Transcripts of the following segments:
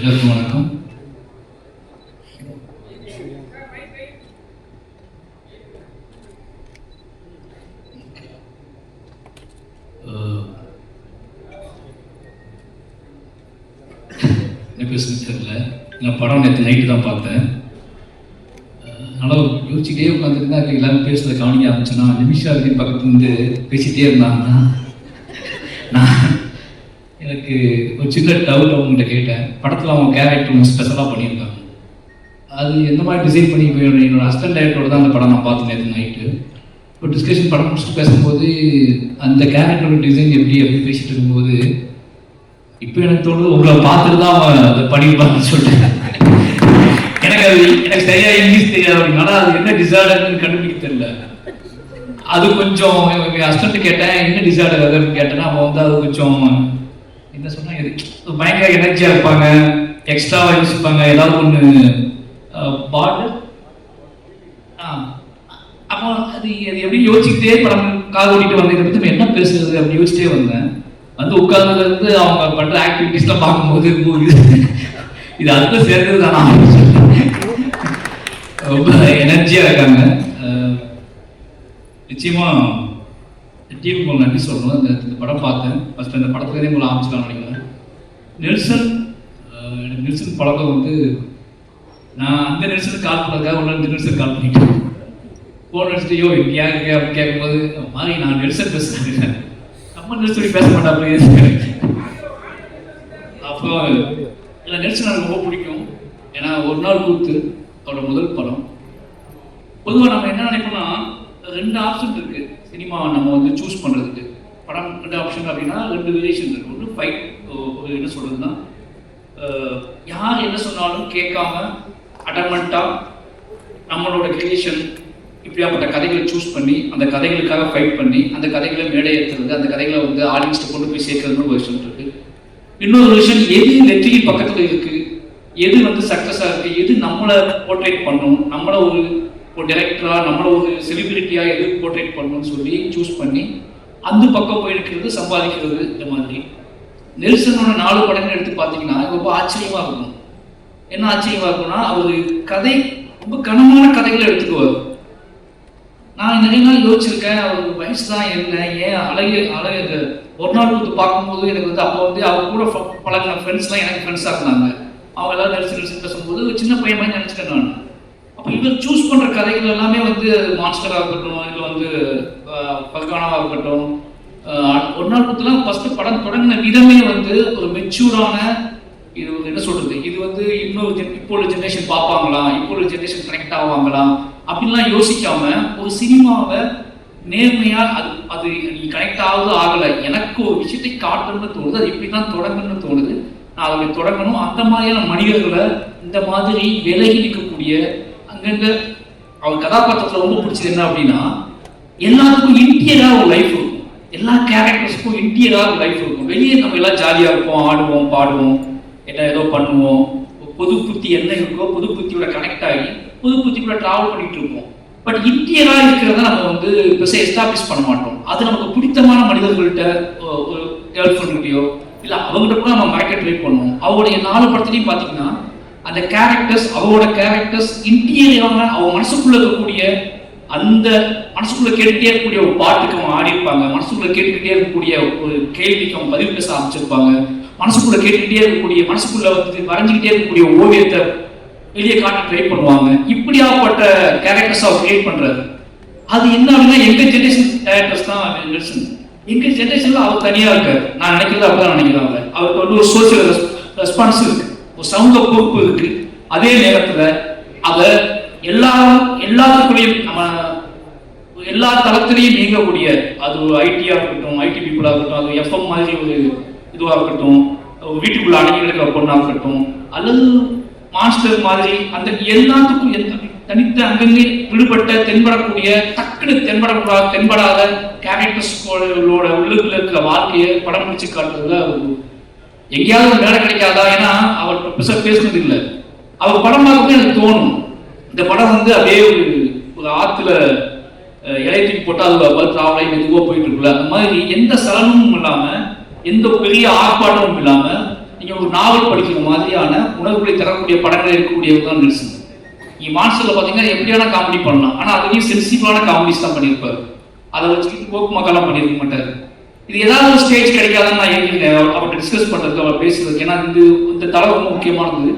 எல்லாருக்கும் வணக்கம். என்ன பேசுன்னு தெரியல. நான் படம் நேற்று நைட்டு தான் பார்த்தேன். அதனால் யோசிச்சுட்டே உட்காந்துருந்தா எல்லாரும் பேசுகிறத கவனிக்க ஆரம்பிச்சேன்னா நிமிஷா இருக்கு பக்கத்துலேருந்து பேசிகிட்டே இருந்தாங்கன்னா நான் எனக்கு ஒரு சின்ன டவுட் அவங்ககிட்ட கேட்டேன். படத்தில் அவங்க கேரக்டர் ஒன்று ஸ்பெஷலாக பண்ணியிருக்காங்க. அது எந்த மாதிரி டிசைன் பண்ணி என்னோட அசிஸ்டன்ட் டைரக்டரோட தான் அந்த படம் நான் பார்த்தேன் நேற்று நைட்டு. இப்போ டிஸ்கஷன் படம் முடிச்சுட்டு பேசும்போது அந்த கேரக்டரோட டிசைன் எப்படி பேசிகிட்டு இருக்கும்போது இப்போ எனக்கு தோணுது உங்களை பார்த்துட்டு தான் அவன் அதை பண்ணியிருப்பாங்கன்னு சொல்லிட்டு. எனக்கு சரியாக இங்கிலீஷ் தெரியாது அப்படின்னா அது என்ன டிசார்டர்னு கண்டுபிடிக்க தெரியல. அது கொஞ்சம் அசிஸ்டன்ட் கேட்டேன் என்ன டிசார்டர் அது அப்படின்னு கேட்டேன்னா அவன் வந்து அது கொஞ்சம் என்ன சொன்னாங்க பயங்கர எனர்ஜியாக இருப்பாங்க, எக்ஸ்ட்ராவாக யோசிப்பாங்க, ஏதாவது ஒன்று பாடு அப்போ அது எப்படி யோசிச்சுக்கிட்டே படம் காது ஓட்டிட்டு வந்ததை பற்றி என்ன பேசுறது அப்படி யோசிச்சிட்டே வந்தேன். வந்து உட்கார்ந்து அவங்க பண்ணுற ஆக்டிவிட்டிஸ்லாம் பார்க்கும்போது இது அதுக்கு சேர்ந்தது தான் ரொம்ப எனர்ஜியாக இருக்காங்க. நிச்சயமாக டீமுக்கு உங்களை நன்றி சொல்லணும். இந்த படம் பார்த்தேன் ஃபஸ்ட்டு அந்த படத்துலேயே உங்களை ஆரம்பிச்சுக்கலாம் நினைக்கிறேன். நெல்சன் பழக்கம் வந்து நான் அந்த நெல்சனுக்கு கால் பண்ணுறதுக்காக ஒன்று நெல்சன் கால் பண்ணிட்டேன். ஃபோன் அடிச்சுட்டு யோ இங்கே இருக்கேன் அப்படின்னு கேட்கும்போது மாதிரி நான் நெல்சன் பேசுகிறேன் நம்ம நெல்சன் பேச மாட்டேன் அப்படி. அப்போ நெல்சன் எனக்கு ரொம்ப பிடிக்கும். ஏன்னா ஒரு நாள் கூத்து அவரோட முதல் படம். பொதுவாக நம்ம என்ன நினைப்போம்னா 2 ஆப்ஷன் இருக்குது சினிமா நம்ம வந்து சூஸ் பண்ணுறதுக்கு. படம் 2 ஆப்ஷன் அப்படின்னா 2 வேரியேஷன் இருக்குது. ஒன்று ஃபைட், ஒரு என்ன சொல்கிறதுனா யார் என்ன சொன்னாலும் கேட்காம அடமெண்ட்டாக நம்மளோட கிரியேஷன் இப்படியாப்பட்ட கதைகளை சூஸ் பண்ணி அந்த கதைகளுக்காக ஃபைட் பண்ணி அந்த கதைகளை மேடை ஏற்றுறது, அந்த கதைகளை வந்து ஆடியன்ஸ்ட்டை கொண்டு போய் சேர்க்கறதுன்னு ஒரு விஷயம் இருக்குது. இன்னொரு விஷயம் எது வெற்றியின் பக்கத்தில் இருக்குது, எது வந்து சக்ஸஸாக இருக்குது, எது நம்மளை போர்ட்ரேட் பண்ணணும், நம்மளை ஒரு டைரக்டராக நம்மளை ஒரு செலிபிரிட்டியாக எது போர்ட்ரேட் பண்ணணும்னு சொல்லி சூஸ் பண்ணி அந்த பக்கம் போயிருக்கிறது சம்பாதிக்கிறது. இந்த மாதிரி நெல்சனோட 4 படங்கள் எடுத்து பார்த்தீங்கன்னா ரொம்ப ஆச்சரியமாக இருக்கும். என்ன ஆச்சரியமாக இருக்கும்னா அவர் கதை ரொம்ப கனமான கதைகளை எடுத்துக்குவார். நான் நிறைய நாள் யோசிச்சிருக்கேன் அவர் வயசு தான் என்ன ஏன் அழகு ஒரு நாள் வந்து பார்க்கும்போது எனக்கு வந்து அப்போ வந்து அவர் கூட பழகின ஃப்ரெண்ட்ஸ்லாம் எனக்கு ஃப்ரெண்ட்ஸாக இருந்தாங்க. அவங்க எல்லாரும் நெல்சன் பேசும்போது சின்ன பையன் மாதிரி நினச்சிட்டேன் நான். அப்போ இவர் சூஸ் பண்ணுற கதைகள் எல்லாமே வந்து மான்ஸ்டராக இருக்கட்டும், இல்லை வந்து பல்கானாவாக இருக்கட்டும், ஒரு நாள் பத்துலாம் ஃபஸ்ட்டு படம் தொடங்கின விதமே வந்து ஒரு மெச்சூரான இது என்ன சொல்கிறது, இது வந்து இப்போ உள்ள ஜென்ரேஷன் பார்ப்பாங்களா, இப்போ உள்ள ஜென்ரேஷன் கனெக்ட் ஆவாங்களா அப்படின்லாம் யோசிக்காமல் ஒரு சினிமாவை நேர்மையாக அது நீ கனெக்ட் ஆகுது ஆகலை, எனக்கு ஒரு விஷயத்தை காட்டணும்னு தோணுது, அது இப்படி தான் தொடங்கணும்னு தோணுது, நான் அதை தொடங்கணும். அந்த மாதிரியான மனிதர்களை இந்த மாதிரி விலகி நிற்கக்கூடிய அங்கங்க அவர் கதாபாத்திரத்தில் ரொம்ப பிடிச்சது என்ன அப்படின்னா எல்லாத்துக்கும் இன்டீரியராக ஒரு லைஃப் இருக்கும். எல்லா கேரக்டர்ஸுக்கும் இன்டீரியராக ஒரு லைஃப் இருக்கும். வெளியே நம்ம எல்லாம் ஜாலியாக இருப்போம், ஆடுவோம், பாடுவோம், என்ன ஏதோ பண்ணுவோம். பொது புத்தி என்ன இருக்கோ பொது புத்தியோட கனெக்ட் ஆகி பொது புத்தி கூட ட்ராவல் பண்ணிட்டு இருப்போம். பட் இன்டீரியராக இருக்கிறத நம்ம வந்து பெருசாக எஸ்டாப்ளிஷ் பண்ண மாட்டோம். அது நமக்கு பிடித்தமான மனிதர்கள்ட்ட ஒரு கேர்ள் ஃப்ரெண்ட்கிட்டயோ இல்லை அவங்ககிட்ட கூட நம்ம மறக்க ட்ரை பண்ணுவோம். அவருடைய 4 படத்துலையும் பார்த்தீங்கன்னா அந்த கேரக்டர்ஸ் அவரோட கேரக்டர்ஸ் இன்டீரியரான அவங்க மனசுக்குள்ள இருக்கக்கூடிய அந்த மனசுக்குள்ள கேட்டுக்கிட்டே இருக்கக்கூடிய ஒரு பாட்டுக்கு அவங்க ஆடி இருப்பாங்க, மனசுக்குள்ள கேட்டுக்கிட்டே இருக்கக்கூடிய ஒரு கேள்விக்கு அவங்க பதிவு பேச ஆரம்பிச்சிருப்பாங்க, மனசுக்குள்ள கேட்டுக்கிட்டே இருக்கக்கூடிய மனசுக்குள்ள வந்து வரைஞ்சிக்கிட்டே இருக்கக்கூடிய ஓவியத்தை வெளியே காட்ட ட்ரை பண்ணுவாங்க. இப்படியாப்பட்ட கேரக்டர்ஸ் அவர் கிரியேட் பண்றாரு. அது என்ன அப்படின்னா எங்க ஜென்ரேஷன் கேரக்டர்ஸ் தான் நெல்சன். எங்க ஜென்ரேஷன்ல அவர் தனியா இருக்காரு. நான் நினைக்கிறது அப்படிதான் நினைக்கிறேன். அவருக்கு வந்து ஒரு சோசியல் ரெஸ்பான்ஸ் இருக்கு, ஒரு சமூக பொறுப்பு இருக்கு. அதே நேரத்துல அதை எல்லாத்துக்குள்ளேயும் நம்ம எல்லா தளத்திலையும் நீங்கக்கூடிய அது ஒரு ஐடியா இருக்கட்டும், ஐடி பீப்புளாக இருக்கட்டும், அது எஃப்எம் மாதிரி ஒரு இதுவாக இருக்கட்டும், வீட்டுக்குள்ள அடங்கி இருக்கிற பொண்ணாக இருக்கட்டும், அல்லது மாஸ்டர் மாதிரி அந்த எல்லாத்துக்கும் தனித்த அங்கங்கே விடுபட்ட தென்படக்கூடிய டக்குனு தென்படாத கேரக்டர்ஸ்களோட உள்ளுக்குள்ள இருக்கிற வாழ்க்கையை படம் பிடிச்சு காட்டுறதுல எங்கேயாவது வேலை கிடைக்காதா? ஏன்னா அவர் பேசுனது இல்லை. அவர் படம் பார்க்கவே எனக்கு தோணும் இந்த படம் வந்து அப்படியே ஒரு ஆற்றுல இலையத்துக்கு போட்டால் அது டிராவலை மெதுவாக போயிட்டு இருக்குல்ல, அந்த மாதிரி எந்த சலனமும் இல்லாமல் எந்த பெரிய ஆர்ப்பாட்டமும் இல்லாமல் நீங்கள் ஒரு நாவல் படிக்கிற மாதிரியான உணர்வுகளை தரக்கூடிய படங்கள் இருக்கக்கூடியவர் தான் நெல்சன். நீங்கள் மான்ஸ்டரில் பார்த்தீங்கன்னா எப்படியான காமெடி பண்ணலாம், ஆனால் அதுலேயும் சென்சிபிளான காமெடிஸ் தான் பண்ணியிருப்பார். அதை வச்சுக்கிட்டு போக்கு மக்கள்லாம் பண்ணியிருக்க மாட்டார். இது ஏதாவது ஒரு ஸ்டேஜ் கிடைக்காதுன்னு நான் அவர்கிட்ட டிஸ்கஸ் பண்ணுறதுக்கு, அவர் பேசுறதுக்கு. ஏன்னா இந்த தலை ரொம்ப முக்கியமானது.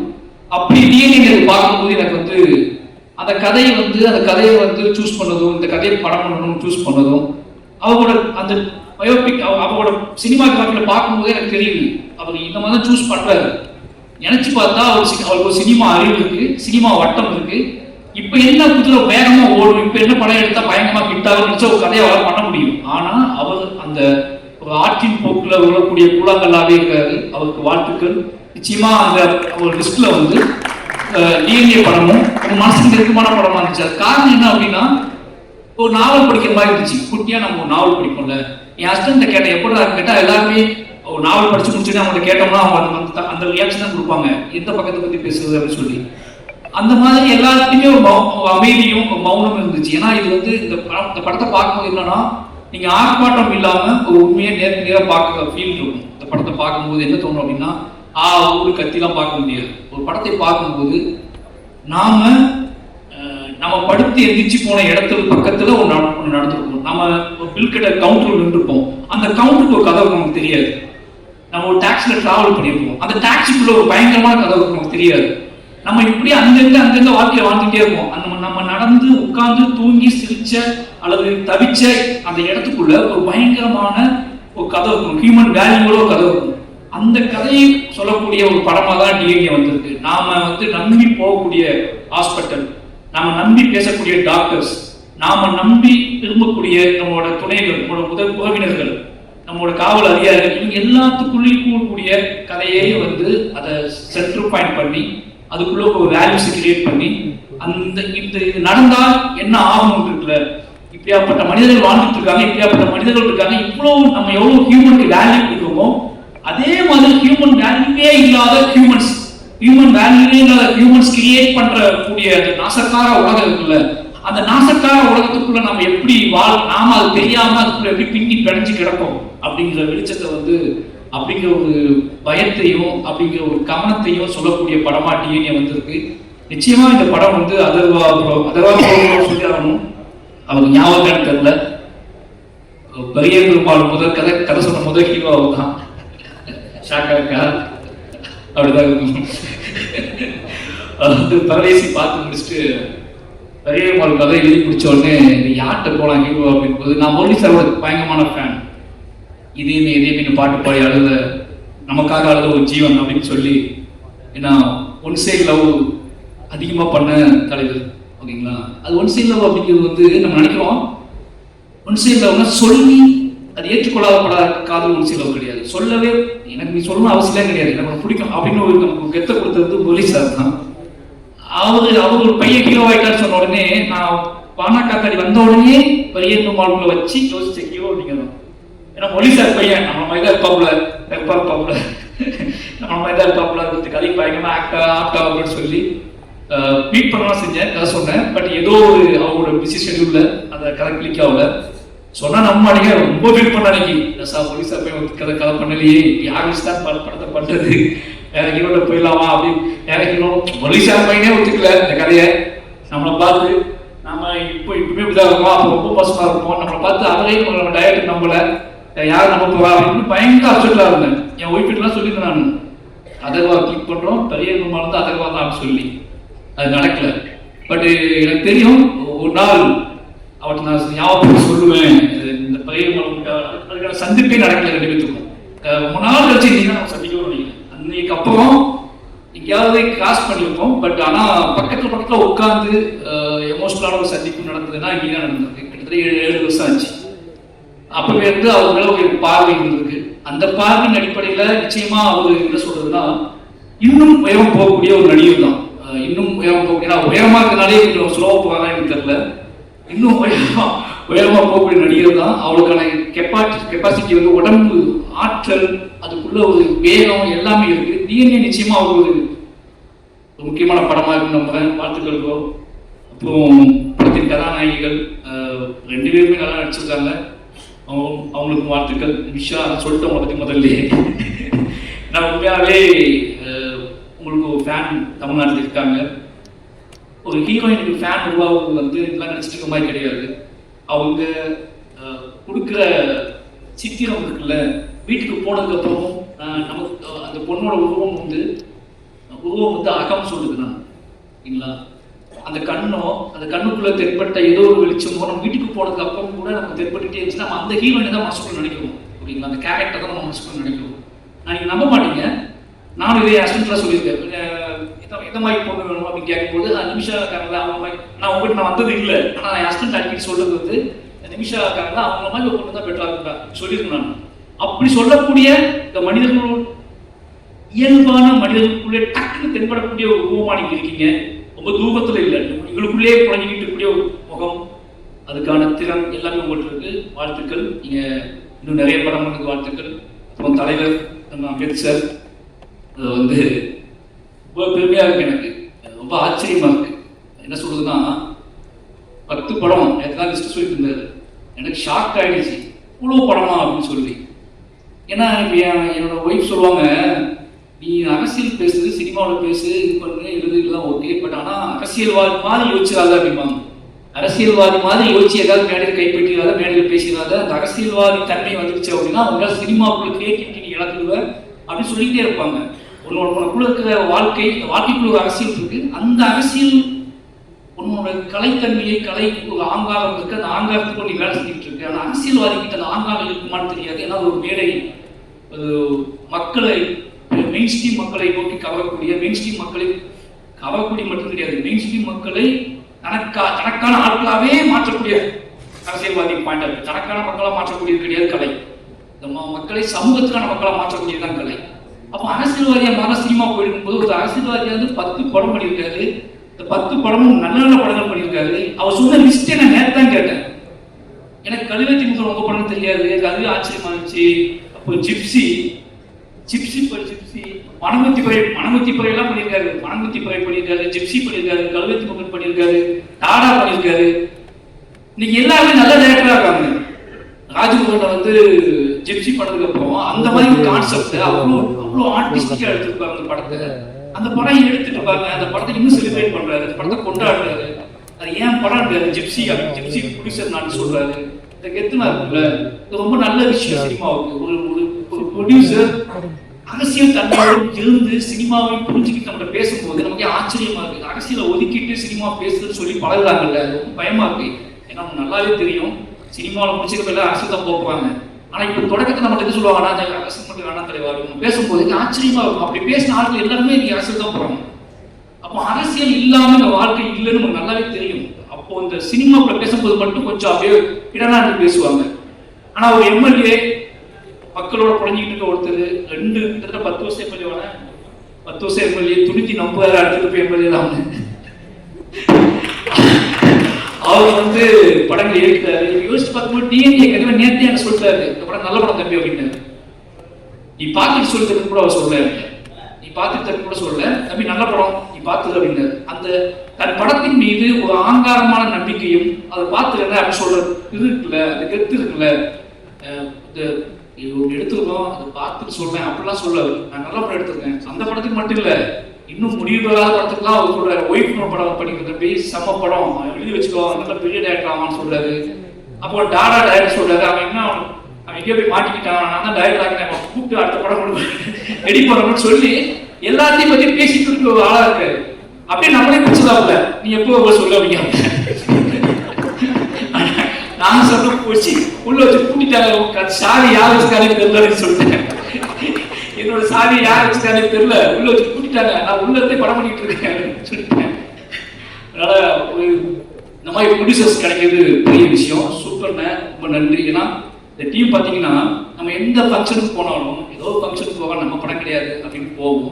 அப்படி நீங்கள் பார்க்கும்போது எனக்கு வந்து அந்த கதையை வந்து சூஸ் பண்ணதும், இந்த கதையை படம் பண்ணணும் சூஸ் பண்ணதும், அவரோட அந்த பயோபிக் அவரோட சினிமாகிராஃபியில் பார்க்கும்போது எனக்கு தெரியுது அவர் இந்த மாதிரி தான் சூஸ் பண்ணுறாரு. நினைச்சு பார்த்தா அவருக்கு ஒரு சினிமா அறிவு இருக்கு, சினிமா வட்டம் இருக்கு. இப்ப என்ன புதுல வேகமா ஓடும், இப்ப என்ன படம் எடுத்தா பயங்கரமா கிட்டாக நினைச்சா ஒரு கதையை அவரால் பண்ண முடியும். ஆனா அவர் அந்த ஒரு ஆற்றின் போக்குல விழக்கூடிய கூழாங்கல்லாவே இருக்காரு. அவருக்கு வாழ்த்துக்கள். நிச்சயமா அந்த ஒரு லிஸ்ட்ல வந்து டிஎன்ஏ படமும் ஒரு மனசுக்கு நெருக்கமான படமா இருந்துச்சு. அது காரணம் என்ன அப்படின்னா, ஒரு நாவல் படிக்கிற மாதிரி இருந்துச்சு. குட்டியா நம்ம ஒரு நாவல் படிப்போம்ல. என் ஹஸ்பண்ட கேட்டேன் எப்படா கேட்டா, எல்லாருமே ஒரு நாவல் படிச்சு முடிச்சுட்டு அவங்கள்ட்ட கேட்டோம்னா அவங்க அந்த ரியாக்ஷன் தான் கொடுப்பாங்க, எந்த பக்கத்தை பத்தி பேசுறது அப்படின்னு சொல்லி. அந்த மாதிரி எல்லாத்துக்குமே ஒரு அமைதியும் ஒரு மௌனம் இருந்துச்சு. ஏன்னா இது வந்து இந்த படத்தை பார்க்கும்போது என்னன்னா, நீங்க ஆர்ப்பாட்டம் இல்லாம ஒரு உண்மையை நேரம் பார்க்க ஃபீல் இருக்கும். இந்த படத்தை பார்க்கும்போது என்ன தோணும் அப்படின்னா, ஊரு கத்திலாம் பார்க்க முடியாது. ஒரு படத்தை பார்க்கும்போது நம்ம படுத்து எந்திரிச்சு போன இடத்துல பக்கத்துல ஒன்று நடந்திருக்கும். நம்ம ஒரு பில்கட்ட கவுண்டர் நின்றுப்போம். அந்த கவுண்டருக்கு ஒரு கதை நமக்கு தெரியாது. நம்ம ஒரு டாக்ஸில டிராவல் பண்ணியிருப்போம். அந்த டாக்ஸிக்குள்ள ஒரு பயங்கரமான கதை நமக்கு தெரியாது. நம்ம இப்படி அங்கங்க வாழ்க்கையை வாழ்ந்துட்டே இருப்போம். நம்ம நடந்து உட்கார்ந்து தூங்கி சிரிச்ச அல்லது தவிச்ச அந்த இடத்துக்குள்ள ஒரு பயங்கரமான ஒரு கதை இருக்கும். ஹியூமன் வேல்யூவோட ஒரு கதை இருக்கும். அந்த கதையை சொல்லக்கூடிய ஒரு படமா தான் டிஎன்ஏ வந்திருக்கு. நாம வந்து நம்பி போகக்கூடிய ஹாஸ்பிட்டல், நாம நம்பி பேசக்கூடிய டாக்டர்ஸ், நாம நம்பி திரும்பக்கூடிய நம்மளோட துணைகள், நம்மளோட உறவினர்கள், நம்மளோட காவல் அதிகாரிகள், இவங்க எல்லாத்துக்குள்ளேயும் கூடக்கூடிய கதையே வந்து அதை சென்டர் பாயிண்ட் பண்ணி அதுக்குள்ள ஒரு வேல்யூஸ் கிரியேட் பண்ணி அந்த இது நடந்தால் என்ன ஆகும் இருக்குல்ல. இப்படியாப்பட்ட மனிதர்கள் வாழ்ந்துட்டு இருக்காங்க, இப்படியாப்பட்ட மனிதர்கள் இருக்காங்க. இவ்வளவு நம்ம எவ்வளவு ஹியூமனுக்கு வேல்யூ கொடுக்குறோமோ, அதே மாதிரி ஹியூமன் வேல்யூவே இல்லாத ஹியூமன்ஸ் கிரியேட் பண்றக்கூடிய நாசக்கார உலகம் இருக்குல்ல, அந்த நாசக்கார உலகத்துக்குள்ள நம்ம எப்படி நாம அது தெரியாம அதுக்குள்ள எப்படி பின்னி பிணைஞ்சு கிடப்போம் அப்படிங்கிற வெளிச்சத்தை வந்து, அப்படிங்கிற ஒரு பயத்தையும் அப்படிங்கிற ஒரு கவனத்தையும் சொல்லக்கூடிய படமா டிஎன்ஏ வந்திருக்கு. நிச்சயமா இந்த படம் வந்து அதர்வா சொல்லி ஆகணும். அவங்க ஞாபகம் தெரியல. பெரிய பெருமாள் கதை சொன்ன முதல் ஹீரோ அவர் தான். ஷாக்கா இருக்கா? அப்படிதான் இருக்கும். வந்து பரதேசி பார்த்து முடிச்சுட்டு பெரிய பெருமாள் கதை எழுதி முடிச்ச உடனே யார்கிட்ட போலாம் ஹீரோ அப்படின்னு போது, நான் மோடி சாரோட பயங்கரமான ஃபேன். இதே பாட்டு பாடி அழுத, நமக்காக அழுத ஒரு ஜீவன் அப்படின்னு சொல்லி, ஏன்னா ஒன் சைட் லவ் அதிகமாக பண்ண தலைவர். ஓகேங்களா? அது ஒன் சைட் லவ் அப்படிங்கிறது வந்து நம்ம நினைக்கிறோம் ஒன் சைட் லவ்னா சொல்லி அது ஏற்றுக்கொள்ளாத காதல் ஒன் சைட் லவ் கிடையாது. சொல்லவே எனக்கு நீ சொல்லணும் அவசியம் கிடையாது, எனக்கு பிடிக்கும் அப்படின்னு ஒரு நமக்கு கெத்த கொடுத்தது மோலி சார் தான். அவர் ஒரு பையன் ஹீரோ ஆயிட்டான்னு சொன்ன உடனே, நான் பானா காத்தாடி வந்த உடனே பெரிய பெருமாளுக்குள்ள வச்சு யோசிச்ச ஹீரோ அப்படிங்க தான். ஏன்னா மொழி சார் பையன் நம்ம மாதிரி தான் இருப்பாப்புல, நம்ம மாதிரி தான் இருப்பாப்புல, கதை பயங்கரமா ஆக்டா அப்படின்னு சொல்லி மீட் பண்ணலாம் செஞ்சேன், கதை சொன்னேன். பட் ஏதோ ஒரு அவங்களோட பிஸி ஷெட்யூல்ல அந்த கதை கிளிக் ஆகல. சொன்னா நம்ம அன்னைக்கு ரொம்ப ஃபீல் பண்ண அன்னைக்கு, மொழி சார் பையன் கதை பண்ணலையே, யார் தான் படத்தை பண்றது, வேற ஹீரோட போயிடலாமா அப்படின்னு. வேற ஹீரோ மொழி சார் பையனே ஒத்துக்கல இந்த கதையை. நம்மளை பார்த்து நம்ம இப்பவுமே இப்படிதான் இருக்கோம், அப்போ ரொம்ப மோசமா இருப்போம். நம்மளை பார்த்து அவரே நம்ம டயட் நம்மள யார் நம்ம போவா அப்படின்னு பயங்கர அப்செட்டா இருந்தேன். என் ஒய்ஃபிட்டெல்லாம் சொல்லியிருந்தேன் நான், அதர்வா கிளிக் பண்றோம், பெரிய ரூமா இருந்து அதர்வா தான் அப்படின்னு சொல்லி. அது நடக்கல. பட் எனக்கு தெரியும் ஒரு நாள் அவர்கிட்ட நான் ஞாபகம் சொல்லுவேன், இந்த பெரிய அதுக்கான சந்திப்பே நடக்கல ரெண்டு பேத்துக்கும். ரொம்ப நாள் கழிச்சு இன்னைக்கு நம்ம சந்திக்கணும் நினைக்கிறேன். அன்னைக்கு அப்புறம் எங்கேயாவது கிராஸ் பண்ணியிருப்போம். பட் ஆனா பக்கத்துல உட்காந்து எமோஷனலான ஒரு சந்திப்பு நடந்ததுன்னா இன்னைக்கு தான் நடந்திருக்கு. கிட்டத்தட்ட 7 வருஷம் ஆச்சு. அப்பவே இருந்து அவர் மேல ஒரு பார்வை இருந்திருக்கு. அந்த பார்வையின் அடிப்படையில நிச்சயமா அவர் என்ன சொல்றதுன்னா, இன்னும் உயரம் போகக்கூடிய ஒரு நடிகர் தான். இன்னும் உயரம் போகக்கூடிய, உயரமா இருக்கிறதுனாலே கொஞ்சம் ஸ்லோவா போகிறாங்க எனக்கு தெரியல. இன்னும் உயரமா போகக்கூடிய நடிகர் தான். அவளுக்கான கெப்பாசிட்டி வந்து உடம்பு ஆற்றல், அதுக்குள்ள ஒரு வேகம் எல்லாமே இருக்கு. டிஎன்ஏ நிச்சயமா ஒரு முக்கியமான படமா இருக்கு நம்புறேன். வாழ்த்துக்களுக்கோ. அப்புறம் படத்தின் கதாநாயகிகள் 2 பேருமே நல்லா நடிச்சிருக்காங்க. அவங்களுக்கு வாழ்த்துக்கள். விஷா சொல்லிட்டோம் முதல்ல. நான் உண்மையாகவே உங்களுக்கு ஒரு ஃபேன் தமிழ்நாட்டில் இருக்காங்க. ஒரு ஹீரோயினுக்கு ஃபேன் உருவாவது வந்து இதெல்லாம் நினச்சிட்டு இருக்க மாதிரி கிடையாது. அவங்க கொடுக்குற சித்திரம் இருக்குல்ல, வீட்டுக்கு போனதுக்கப்புறமும் நமக்கு அந்த பொண்ணோட உருவம் வந்து அகம் சொல்லுது நான் இல்லைங்களா. அந்த கண்ணுக்குள்ளே தென்பட்ட ஏதோ ஒரு வெளிச்சமோ நம்ம வீட்டுக்கு போனதுக்கு அப்புறம் கூட நமக்கு தென்பட்டுட்டே இருந்துச்சு. நம்ம அந்த ஹீரோயினை தான் மனசுக்குள்ள நினைக்கிறோம் ஓகேங்களா, அந்த கேரக்டர் தான் நம்ம மனசுக்குள்ள நினைக்கிறோம். நான் நீங்கள் நம்ப மாட்டீங்க, நானும் இதே அசிஸ்டன்ட்லாம் சொல்லியிருக்கேன். எந்த மாதிரி பொண்ணு வேணும் அப்படின்னு கேட்கும்போது நிமிஷா இருக்காங்களா அவங்க மாதிரி, நான் உங்கள்கிட்ட நான் வந்தது இல்லை, ஆனால் நான் அசிஸ்டன்ட் அடிக்கடி சொல்றது வந்து நிமிஷா இருக்காங்களா அவங்க மாதிரி ஒரு பொண்ணு தான் பெட்டராக இருக்கா சொல்லியிருக்கேன் நான். அப்படி சொல்லக்கூடிய இந்த மனிதர்களோட இயல்பான மனிதர்களுக்குள்ளே டக்குன்னு தென்படக்கூடிய ஒரு உருவமாக நீங்கள் இருக்கீங்க. ரொம்ப தூரத்தில் இல்லை, எங்களுக்குள்ளே குழஞ்சிக்கிட்டு இருக்கக்கூடிய ஒரு முகம், அதுக்கான திறன் எல்லாமே உங்களுக்கு இருக்கு. வாழ்த்துக்கள். நீங்கள் இன்னும் நிறைய படம் பண்ணுறது வாழ்த்துக்கள். அப்புறம் தலைவர் நம்ம அம்பேத்கர் வந்து ரொம்ப பெருமையாக இருக்கு, எனக்கு ரொம்ப ஆச்சரியமா இருக்கு. என்ன சொல்றதுன்னா 10 படம் எல்லாம் லிஸ்ட் சொல்லிட்டு இருந்தாரு, எனக்கு ஷாக் ஆகிடுச்சு இவ்வளோ படமா அப்படின்னு சொல்லி. ஏன்னா என்னோட ஒய்ஃப் சொல்லுவாங்க, நீ அரசியல் பேசுறது சினிமாவில் பேசு, இது பண்ணு எழுதுலாம் ஓகே, பட் ஆனால் அரசியல்வாதி மாதிரி யோசிச்சிடாத அப்படிம்பாங்க. அரசியல்வாதி மாதிரி யோசிச்சு ஏதாவது மேடையில் கைப்பற்றிடாத, மேடையில் பேசிடாத. அந்த அரசியல்வாதி தன்மை வந்துடுச்சு அப்படின்னா அவங்களால சினிமாவுக்குள்ள கிரியேட்டிவிட்டி நீ இழந்துடுவ அப்படின்னு சொல்லிக்கிட்டே இருப்பாங்க. உன்னோட இருக்கிற வாழ்க்கைக்குள்ள ஒரு அரசியல் இருக்கு, அந்த அரசியல் உன்னோட கலைத்தன்மையை ஒரு ஆங்காரம் இருக்கு, அந்த ஆங்காரத்துக்கு நீ வேலை செஞ்சுட்டு இருக்கு. ஆனால் அரசியல்வாதி கிட்ட அந்த ஆங்காரம் இருக்குமான்னு தெரியாது. ஏன்னா ஒரு மேடை மக்களை மெயின் ஸ்ட்ரீம் மக்களை நோக்கி கவரக்கூடிய, மெயின் ஸ்ட்ரீம் மக்களை கவரக்கூடிய மட்டும் கிடையாது, மெயின் ஸ்ட்ரீம் மக்களை தனக்கான ஆட்களாகவே மாற்றக்கூடிய அரசியல்வாதி பாயிண்ட் இருக்கு. தனக்கான மக்களாக மாற்றக்கூடியது கிடையாது கலை, மக்களை சமூகத்துக்கான மக்களாக மாற்றக்கூடியதுதான் கலை. அப்போ அரசியல்வாதியாக மாற சினிமா போயிருக்கும் போது ஒரு அரசியல்வாதியாக வந்து 10 படம் பண்ணியிருக்காரு. இந்த 10 படமும் நல்ல நல்ல படங்கள் பண்ணியிருக்காரு. அவர் சொன்ன லிஸ்ட்டே நான் நேற்று தான் கேட்டேன். எனக்கு கழுவத்தி முகம் ரொம்ப படம் தெரியாது, எனக்கு அதுவே ஆச்சரியமா இருந்துச்சு. அப்போ ஜிப்சி மணமுத்தி பறையெல்லாம் பண்ணியிருக்காரு, மணமுத்தி பறை பண்ணியிருக்காரு, ஜிப்சி பண்ணியிருக்காரு, கழுவத்தி முகம் பண்ணியிருக்காரு, டாடா பண்ணியிருக்காரு. இன்னைக்கு எல்லாருமே நல்ல டேரக்டரா இருக்காங்க. ராஜ்மோகனை வந்து ஜிப்சி பண்ணதுக்கு அப்புறம் அந்த மாதிரி ஒரு கான்செப்ட் அவ்வளோ ஆர்டிஸ்டிக்கா எடுத்துருப்பாங்க அந்த படத்தை. அந்த படம் எடுத்துட்டு பாருங்க, அந்த படத்தை இன்னும் செலிப்ரேட் பண்றாரு, அந்த படத்தை கொண்டாடுறாரு. அது ஏன் படம் ஜிப்சி ப்ரொடியூசர் நான் சொல்றாரு, இந்த கெத்துனா இருக்குல்ல, இது ரொம்ப நல்ல விஷயம் சினிமாவுக்கு. ஒரு ப்ரொடியூசர் அரசியல் தன்மையோடு இருந்து சினிமாவை புரிஞ்சுக்கிட்டு நம்ம பேசும்போது நமக்கு ஆச்சரியமா இருக்கு. அரசியலை ஒதுக்கிட்டு சினிமா பேசுறதுன்னு சொல்லி பழகுறாங்கல்ல, ரொம்ப பயமா இருக்கு. ஏன்னா நமக்கு நல்லாவே தெரியும் சினிமாவில் முடிச்சுக்க அரசியல் தான் போக்குவாங்க. ஆனால் இப்போ தொடக்கத்தில் நம்ம என்ன சொல்லுவாங்க, அரசியல் மட்டும் வேணாம் தலைவா பேசும்போது ஆச்சரியமா இருக்கும். அப்படி பேசின ஆட்கள் எல்லாருமே நீங்க அரசியல் தான் போறாங்க. அப்போ அரசியல் இல்லாம இந்த வாழ்க்கை இல்லைன்னு நமக்கு நல்லாவே தெரியும். அப்போ இந்த சினிமாவுக்குள்ள பேசும்போது மட்டும் கொஞ்சம் அப்படியே இடநாட்டு பேசுவாங்க. ஆனா ஒரு எம்எல்ஏ மக்களோட குழஞ்சிக்கிட்டு இருக்க ஒருத்தர் கிட்டத்தட்ட 10 வருஷம் எம்எல்ஏ 10 வருஷம் எம்எல்ஏ துணித்தி நம்புறாரு, அடுத்தது போய் எம்எல்ஏ தான் அவர் வந்து படங்கள் எடுக்கிறாரு. யோசிச்சு பார்க்கும்போது டிஎன்ஏ கண்டிப்பா நேர்த்தி எனக்கு சொல்லிட்டாரு, இந்த படம் நல்ல படம் தம்பி அப்படின்னு. நீ பார்த்துட்டு சொல்லி தரது கூட அவர் சொல்ல, நீ பார்த்துட்டு தரது கூட சொல்ல தம்பி நல்ல படம் நீ பார்த்தது அப்படின்னு. அந்த தன் படத்தின் மீது ஒரு ஆங்காரமான நம்பிக்கையும் அதை பார்த்துருங்க அப்படின்னு சொல்றது இது இருக்குல்ல, அந்த கெத்து இருக்குல்ல, எடுத்துருக்கோம் அதை பார்த்துட்டு சொல்றேன் அப்படிலாம் சொல்ல. நான் நல்ல படம் எடுத்திருக்கேன், அந்த படத்துக்கு மட்டும் இல்லை இன்னும் முடிவு பெறாத படத்துக்குலாம் அவர் சொல்றாரு. ஒய்ஃப் படம் படிக்கிற தம்பி செம்ம படம் எழுதி வச்சுக்கோ, நல்ல பெரிய டைரக்டர் ஆமான்னு சொல்றாரு. அப்போ டாடா டைரக்டர் சொல்றாரு, அவன் என்ன அவன் எங்கேயோ போய் மாட்டிக்கிட்டான், நான் தான் டைரக்டர் ஆகினேன், கூப்பிட்டு அடுத்த படம் ரெடி பண்ணணும்னு சொல்லி எல்லாத்தையும் பத்தி பேசிட்டு இருக்க ஒரு ஆளா இருக்காரு. அப்படியே நம்மளே பிடிச்சதாப்ல நீ எப்போ சொல்ல அப்படிங்க. நான் சொல்ல போச்சு உள்ள வச்சு கூட்டிட்டாங்க, சாரி யார் வச்சுக்கானே தெரியலன்னு சொல்லிட்டேன். என்னோட சாரி யார் வச்சுக்கானே தெரியல, உள்ள வச்சு கூட்டிட்டாங்க, நான் உள்ள இருந்தே படம் பண்ணிட்டு இருக்கேன் சொல்லிட்டேன். அதனால ஒரு இந்த மாதிரி ப்ரொடியூசர்ஸ் கிடைக்கிறது பெரிய விஷயம். சூப்பர்ண்ணே, ரொம்ப நன்றி. ஏன்னா இந்த டீம் பார்த்தீங்கன்னா நம்ம எந்த ஃபங்க்ஷனுக்கு போனாலும் ஏதோ ஒரு ஃபங்க்ஷனுக்கு போக நம்ம படம் கிடையாது அப்படின்னு போவோம்.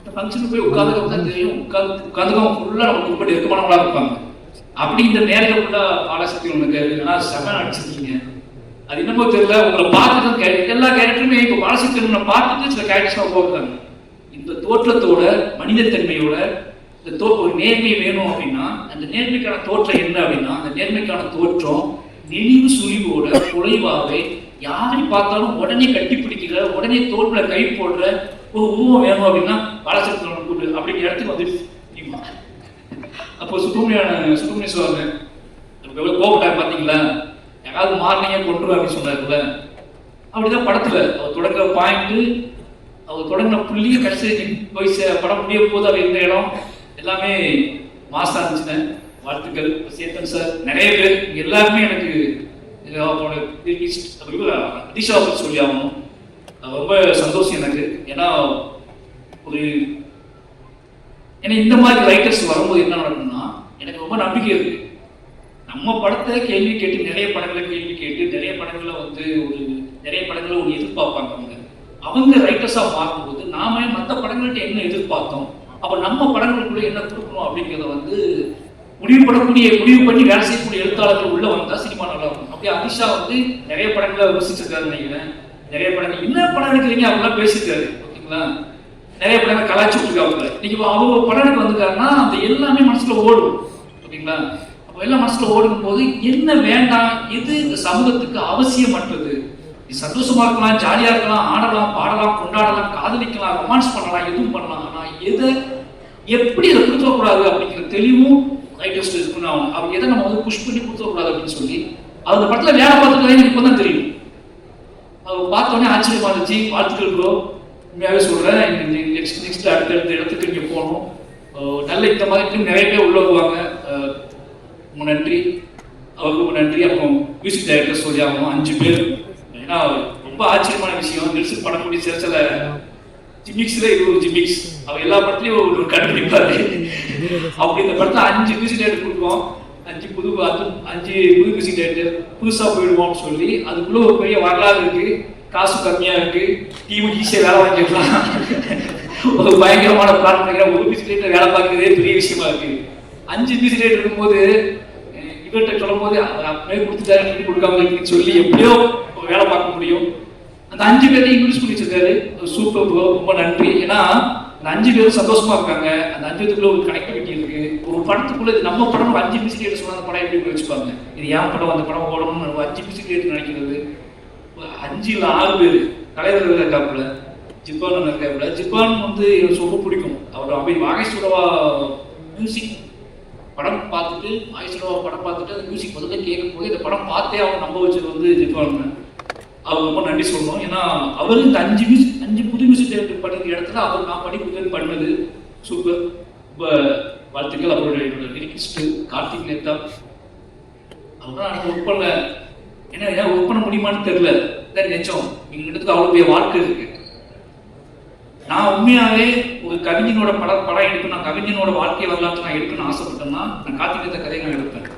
அந்த ஃபங்க்ஷனுக்கு போய் உட்காந்துக்க தான் தெரியும், உட்காந்துக்கவங்க ஃபுல்லாக நமக்கு ரொம்ப நெருக்கமானவங்களா இருப்பாங்க. அப்படி இந்த நேரில் ஃபுல்லாக ஆலோசனை ஒன்று ஆனால் செம அடிச்சிருக்கீங்க. அது என்னமோ தெரியல, உங்களை பார்த்துட்டு எல்லா கேரக்டருமே இப்போ பாலசக்தியை பார்த்துட்டு சில கேரக்டர்ஸ் போகிறாங்க. இந்த தோற்றத்தோட மனிதத்தன்மையோட இந்த ஒரு நேர்மை வேணும் அப்படின்னா அந்த நேர்மைக்கான தோற்றம் என்ன அப்படின்னா அந்த நேர்மைக்கான தோற்றம் நெளிவு சுழிவோட குறைவாகவே யாரை பார்த்தாலும் உடனே கட்டி பிடிக்கிற, உடனே தோல்ல கை போடுற ஒரு உருவம் வேணும் அப்படின்னா பாலச்சந்திரன் கூட்டு அப்படிங்கிற இடத்துக்கு வந்து அப்போ சுப்பிரமணிய சொல்லுவாங்க, எவ்வளோ கோபட்டார் பார்த்தீங்களா, யாராவது மாறினீங்க கொண்டு அப்படின்னு சொன்னார்ல. அப்படிதான் படத்துல அவர் தொடங்குற பாயிண்ட், அவர் தொடங்கின புள்ளி கடைசி போய் படம் முடிய போது அவர் இருந்த இடம் எல்லாமே மாசா இருந்துச்சுன்னு. வாழ்த்துக்கள் சேத்தன் சார், நிறைய பேர் எல்லாருமே எனக்கு அதிஷா சொல்லி ஆகணும். ரொம்ப சந்தோஷம் எனக்கு. ஏன்னா இந்த மாதிரி ரைட்டர்ஸ் வரும்போது என்ன நடக்கும்னா எனக்கு ரொம்ப நம்பிக்கை இருக்கு. நம்ம படத்தை கேள்வி கேட்டு நிறைய படங்களை கேள்வி கேட்டு நிறைய படங்களை நிறைய படங்களை ஒரு எதிர்பார்ப்பாங்க. அவங்க ரைட்டர்ஸா பார்க்கும்போது நாம மற்ற படங்கள்ட்ட என்ன எதிர்பார்த்தோம், அப்ப நம்ம படங்களுக்குள்ள என்ன கொடுக்கணும் அப்படிங்கிறத முடிவு பண்ணி வேலை செய்யக்கூடிய எழுத்தாளர்கள் உள்ள வந்தா சினிமா நல்லா இருக்கும். அப்படியே அதிஷா நிறைய படங்களை விமர்சிச்சிருக்காரு நினைக்கிறேன். நிறைய படங்கள் என்ன படம் எடுக்கிறீங்க அப்படிலாம் பேசியிருக்காரு. ஓகேங்களா, நிறைய படங்கள் கலாச்சி விட்டுருக்காங்க. இன்னைக்கு அவங்க படம் வந்துருக்காருன்னா அந்த எல்லாமே மனசுல ஓடும். ஓகேங்களா, அப்போ எல்லாம் மனசுல ஓடும் போது என்ன வேண்டாம், எது இந்த சமூகத்துக்கு அவசியமற்றது, சந்தோஷமா இருக்கலாம், ஜாலியா இருக்கலாம், ஆடலாம், பாடலாம், கொண்டாடலாம், காதலிக்கலாம், ரொமான்ஸ் பண்ணலாம், எதுவும் பண்ணலாம். ஆனா எதை எப்படி அதை கொடுத்துடக்கூடாது அப்படிங்கிற தெளிவும் ரைட்டர்ஸ் இருக்கணும். அவங்க எதை நம்ம புஷ் பண்ணி கொடுத்துடக்கூடாது அப்படின்னு சொல்லி அந்த படத்துல வேலை பார்த்துக்கலாம். எனக்கு இப்போ தான் தெரியும். அவங்க பார்த்தோன்னே ஆச்சரியமா இருந்துச்சு. வாழ்த்துக்கள் ப்ரோ, உண்மையாகவே சொல்றேன். நெக்ஸ்ட் அடுத்த இடத்துக்கு இங்கே போகணும். நல்ல இந்த மாதிரி நிறைய பேர் உள்ள வருவாங்க. ரொம்ப நன்றி, அவருக்கு நன்றி. அப்புறம் மியூசிக் டைரக்டர் சொல்லியாகும் 5 பேர். ஏன்னா ரொம்ப ஆச்சரியமான விஷயம், நெல்சன் படக்கூடிய சில ஜிமிக்ஸ்ல இது ஒரு ஜிமிக்ஸ். அவர் எல்லா படத்துலயும் ஒரு கண்டுபிடிப்பாரு. அப்படி இந்த படத்துல 5 மியூசிக் டைரக்டர் கொடுப்போம். 5 புது மியூசிக் டைரக்டர் புதுசா போயிடுவோம்னு சொல்லி அதுக்குள்ள ஒரு பெரிய வரலாறு இருக்கு. காசு கம்மியா இருக்கு, டீமுக்கு ஈஸியா வேலை வாங்கிக்கலாம். ஒரு பயங்கரமான பிளான் பண்ணிக்கிற ஒரு மியூசிக் டைரக்டர் வேலை பார்க்கறதே பெரிய விஷயமா இருக்கு. 5 மியூசிக் டைரக்டர் இருக்கும்போது இவர்கிட்ட சொல்லும் போது அப்படியே கொடுத்துட்டாரு கொடுக்காம சொல்லி எப்படியோ வேலை பார்க்க முடியும். அந்த 5 பேரையும் இன்ட்ரடியூஸ் பண்ணி வச்சிருக்காரு. சூப்பர் ப்ரோ, ரொம்ப நன்றி. ஏன்னா அந்த 5 பேரும் சந்தோஷமா இருக்காங்க. அந்த 5 பேருக்குள்ள ஒரு கனெக்டிவிட்டி இருக்கு. ஒரு படத்துக்குள்ள இது நம்ம படம், ஒரு 5 மியூசிக் டைரக்டர் சொன்ன அந்த படம் எப்படி வச்சுப்பாங்க, இது ஏன் படம், அந்த படம் ஓடணும்னு 5 மியூசிக் டைரக்டர் நினைக்கிறது. 5 இல்ல 6 பேர் தலைவர் இருக்காப்புல, ஜிப்பான் இருக்காப்புல. ஜிப்பான் எனக்கு ரொம்ப பிடிக்கும். அவர் அப்படி வாகேஸ்வரவா மியூசிக் படம் பார்த்துட்டு படம் பார்த்துட்டு அந்த மியூசிக் முதல்ல கேட்கும் போது இந்த படம் பார்த்தே அவன் நம்ப வச்சது ஜிப்பான். அவர் ரொம்ப நன்றி சொல்லணும். ஏன்னா அவர் இந்த 5 புது மியூசிக் டைரக்டர் பண்ணுற இடத்துல அவர் நான் படிப்புகள் பண்ணது சூப்பர். ரொம்ப வாழ்த்துக்கள். அவருடைய லிரிக்கிஸ்ட் கார்த்திக் நேத்தா, அவர்தான் எனக்கு ஒர்க் பண்ணல. ஏன்னா ஒர்க் பண்ண முடியுமான்னு தெரியல. நினைச்சோம் எங்கிட்ட அவ்வளோ பெரிய வாழ்க்கை இருக்கு. நான் உண்மையாவே ஒரு கவிஞனோட படம் எடுக்கணும், நான் கவிஞனோட வாழ்க்கை வரலாற்று நான் எடுக்கணும்னு ஆசைப்பட்டேன்னா நான் கார்த்திக் நேத்தா கதையை நான் எடுப்பேன்.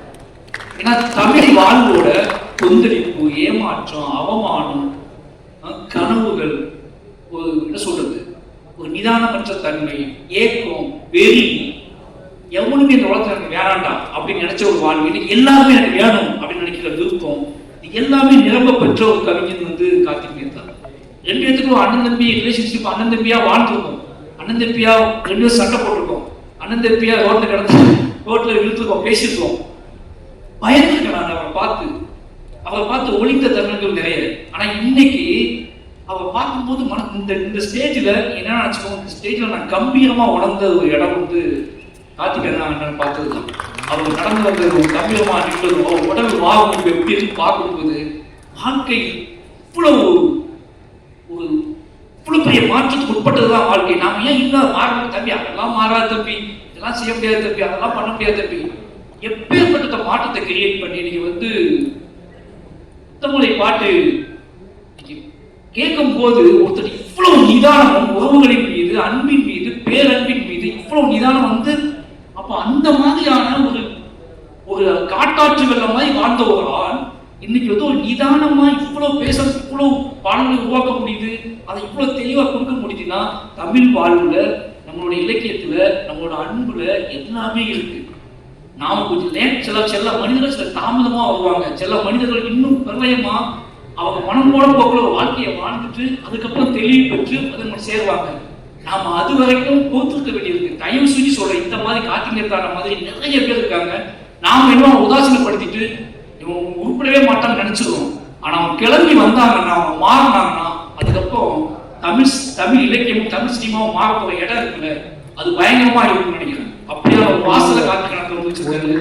ஏன்னா தமிழ் வாழ்வோட கொந்தளிப்பு, ஏமாற்றம், அவமானம், கனவுகள், ஒரு என்ன சொல்றது, ஒரு நிதானமற்ற தன்மை, ஏக்கம், வெறி, எவனுமே இந்த உலகத்துல எனக்கு வேணாண்டா அப்படின்னு நினைச்ச ஒரு வாழ்வு, இன்னைக்கு எல்லாருமே எனக்கு வேணும் அப்படின்னு நினைக்கிற விருப்பம், எல்லாமே நிரம்ப பெற்ற ஒரு கவிஞன் கார்த்திக் நேத்தா. 2 பேத்துக்கும் அண்ணன் தம்பி ரிலேஷன்ஷிப், அண்ணன் தம்பியா வாழ்ந்துருக்கோம், அண்ணன் தம்பியா 2 பேரும் சண்டை போட்டிருக்கோம், அண்ணன் தம்பியா ரோட்ல இழுத்துருக்கோம், பேசியிருக்கோம். பயந்துருக்கேன் நான் அவரை பார்த்து ஒளிந்த தருணங்கள் நிறைய. ஆனா இன்னைக்கு அவரை பார்க்கும்போது இந்த ஸ்டேஜ்ல என்ன நினைச்சுக்கோங்க, இந்த ஸ்டேஜ்ல நான் கம்பீரமா உணர்ந்த ஒரு இடம் கார்த்திக் அண்ணன் பார்த்ததுதான். அவர் நடந்து வந்தது கம்பீரமா நிற்கிறது, உடல் வாகும் எப்படி இருக்கு பார்க்கும்போது வாழ்க்கை இவ்வளவு பெரிய மாற்றத்துக்கு உட்பட்டதுதான் வாழ்க்கை. நாம ஏன் இல்ல மாறணும் தம்பி, அதெல்லாம் மாறாத தம்பி, இதெல்லாம் செய்ய முடியாது தம்பி, அதெல்லாம் பண்ண முடியாது தம்பி, எப்பேற்பட்ட மாற்றத்தை கிரியேட் பண்ணி நீங்க தமிழை பாட்டு கேட்கும் போது ஒருத்தர் இவ்வளவு நிதானம், உறவுகளின் மீது, அன்பின் மீது, பேரன்பின் மீது இவ்வளவு நிதானம் அப்ப அந்த மாதிரியான ஒரு காட்டாற்று வெள்ளம் மாதிரி வாழ்ந்த ஒரு ஆள் இன்னைக்கு ஒரு நிதானமா இவ்வளவு பேச, இவ்வளவு பாடங்களை உருவாக்க முடியுது, அதை இவ்வளவு தெளிவா கொடுக்க முடியுதுன்னா தமிழ் வாழ்வுல, நம்மளோட இலக்கியத்துல, நம்மளோட அன்புல எல்லாமே இருக்கு. நாம கொஞ்சம் சில மனிதர்கள் சில தாமதமா வருவாங்க, சில மனிதர்கள் இன்னும் பிரளயமா அவங்க மனம் போல போக்குள்ள வாழ்க்கையை வாழ்ந்துட்டு அதுக்கப்புறம் தெளிவு பெற்று அதை சேருவாங்க. நாம அது வரைக்கும் பொறுத்திருக்க வேண்டியிருக்கு. தயவு செஞ்சு சொல்றேன், இந்த மாதிரி கார்த்திக் நேத்தா மாதிரி நிறைய பேர் இருக்காங்க. நாம என்ன உதாசீனப்படுத்திட்டு இவங்க உருப்படவே மாட்டான்னு நினைச்சிருவோம். ஆனா அவங்க கிளம்பி வந்தாங்கன்னா, அவங்க மாறினாங்கன்னா அதுக்கப்புறம் தமிழ் இலக்கியமும் தமிழ் சினிமாவும் மாற போற இடம் இருக்குல்ல, அது பயங்கரமா இருக்கும்னு நினைக்கிறேன். அப்படியே ஒரு வாசல காத்து கணக்கு வந்து வச்சிருக்காரு.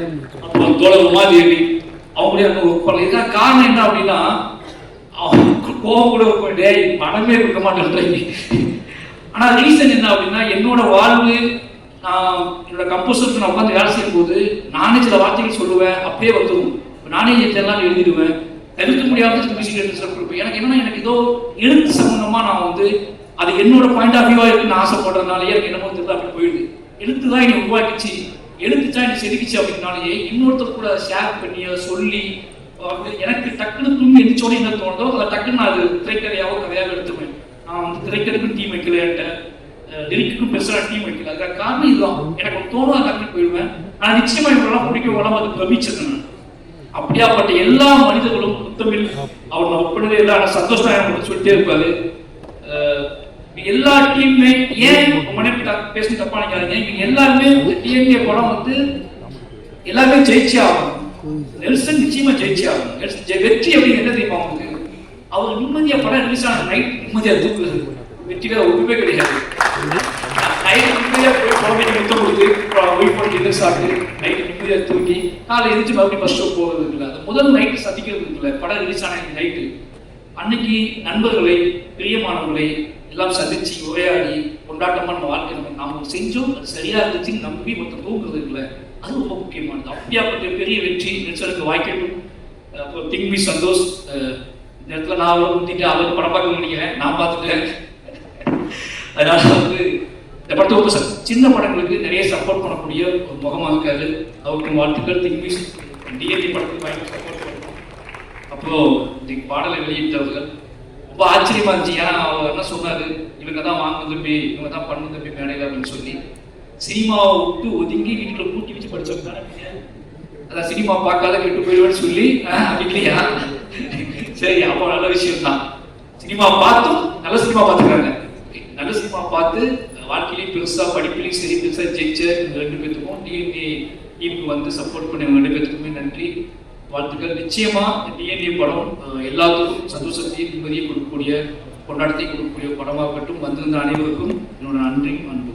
அப்புறம் தோழர் உமாதேவி அவங்களே இதுதான் காரணம் என்ன அப்படின்னா, அவங்களுக்கு கோபம் கூட போயிட்டே பணமே கொடுக்க மாட்டேன். ஆனா ரீசன் என்ன அப்படின்னா, என்னோட வாழ்வு, நான் என்னோட கம்போசருக்கு நான் உட்காந்து வேலை செய்யும் போது நானே சில வார்த்தைகள் சொல்லுவேன், அப்படியே வந்துடும். நானே எல்லாம் எழுதிடுவேன், தவிர்க்க முடியாத கொடுப்பேன். எனக்கு என்னன்னா, எனக்கு ஏதோ எழுத்து சம்பந்தமா நான் வந்து அது என்னோட பாயிண்ட் ஆஃப் வியூவா இருக்குன்னு ஆசைப்படுறதுனாலேயே எனக்கு என்னமோ தெரியல அப்படி போயிடுது. எழுத்து தான் என்னை உருவாக்கிச்சு, எழுத்து தான் என்னை செதுக்கிச்சு அப்படின்னாலேயே இன்னொருத்தர் கூட ஷேர் பண்ணி அதை சொல்லி எனக்கு டக்குன்னு தூங்கி எந்திரிச்சோடனே என்ன தோணுதோ அதை டக்குன்னு நான் அது திரைக்கதையாவோ கதையாக எடுத்துவேன். நான் வந்து திரைக்கதைக்கும் டீம் வைக்கலையாட்ட, லிரிக்குக்கும் பெருசாக டீம் வைக்கல. அதுக்காக காரணம் இதுதான். எனக்கு ஒரு தோணும் அதை டக்குன்னு போயிடுவேன். நான் நிச்சயமா இவரெல்லாம் பிடிக்கவெல்லாம் அது பிரமிச்சிருந்தேன். அப்படியாப்பட்ட எல்லா மனிதர்களும் முத்தமிழ் அவர் ஒப்பிடுறது எல்லாம் சந்தோஷம் எனக்கு சொல்லிட்டே இருப்பாரு. எல்லா டீமுமே ஏன் பேச தப்பா நினைக்காதீங்க, இவங்க எல்லாருமே டிஎன்ஏ படம் வந்து எல்லாருமே ஜெயிச்சே ஆகணும். நெல்சன் நிச்சயமா ஜெயிச்சே ஆகணும். வெற்றி அப்படின்னு என்ன தெரியுமா அவங்களுக்கு, அவர் நிம்மதியா படம் ரிலீஸ் ஆன நைட் நிம்மதியா தூக்குறது. வெற்றிக்காக ஒன்றுமே கிடையாது. நைட் நிம்மதியா போய் குழந்தைக்கு முத்தம் கொடுத்து வெயிட் பண்ணி எதிர் சாப்பிட்டு நைட்டு நிம்மதியா தூக்கி காலை எதிர்த்து மறுபடியும் ஃபர்ஸ்ட் ஷோ போகிறது இருக்குல்ல, அது முதல் நைட்டு சந்திக்கிறது இருக்குல்ல, படம் ரிலீஸ் ஆன நைட்டு அன்னைக்கு நண்பர்களை பிரியமானவர்களை எல்லாம் சந்திச்சு உரையாடி கொண்டாட்டமா நம்ம வாழ்க்கை நாம செஞ்சோம், அது சரியா இருந்துச்சுன்னு நம்பி மொத்தம் தூங்குறது இருக்குல்ல, அது ரொம்ப முக்கியமானது. அப்படியாப்பட்ட பெரிய வெற்றி நெல்சனுக்கு வாய்க்கட்டும். அப்புறம் திங்மி சந்தோஷ், இந்த இடத்துல நான் அவரை முந்திட்டு அவருக்கு படம் பார்க்க நினைக்கிறேன், நான் பார்த்துட்டேன். அதனால வந்து இந்த படத்தை ரொம்ப சின்ன படங்களுக்கு நிறைய சப்போர்ட் பண்ணக்கூடிய ஒரு முகமாக இருக்காரு. அவருக்கு வாழ்த்துக்கள். திங்மி டிஎன்டி படத்துக்கு பயங்கர சப்போர்ட் பண்ணுறோம். அப்புறம் இந்த பாடலை வெளியிட்டவர்கள் ரொம்ப ஆச்சரியமா இருந்துச்சு. ஏன்னா அவர் என்ன சொன்னாரு, இவங்க தான் வாங்க தம்பி, இவங்க தான் பண்ணு தம்பி மேடையில் அப்படின்னு சொல்லி சினிமாவை விட்டு ஒதுங்கி வீட்டுல கூட்டி வச்சு படிச்சவங்க தானே. அதான் சினிமா பார்க்காத கெட்டு போயிடுவேன்னு சொல்லி இல்லையா? சரி, அப்போ நல்ல விஷயம் தான். சினிமா பார்த்தும் நல்ல சினிமா பார்த்துக்கிறாங்க. நல்ல சினிமா பார்த்து வாழ்க்கையிலையும் பெருசா படிப்பிலையும் சரி பெருசா ஜெயிச்ச ரெண்டு பேத்துக்கும் டிஎன்ஏ டீமுக்கு வந்து சப்போர்ட் பண்ண ரெண்டு பேத்துக்குமே நன்றி, வாழ்த்துக்கள். நிச்சயமா டிஎன்ஏ படம் எல்லாத்துக்கும் சந்தோஷத்தையும் நிம்மதியை கொடுக்கக்கூடிய கொண்டாட்டத்தை கொடுக்கக்கூடிய படமாகட்டும். வந்திருந்த அனைவருக்கும் என்னோட நன்றியும் அன்பு.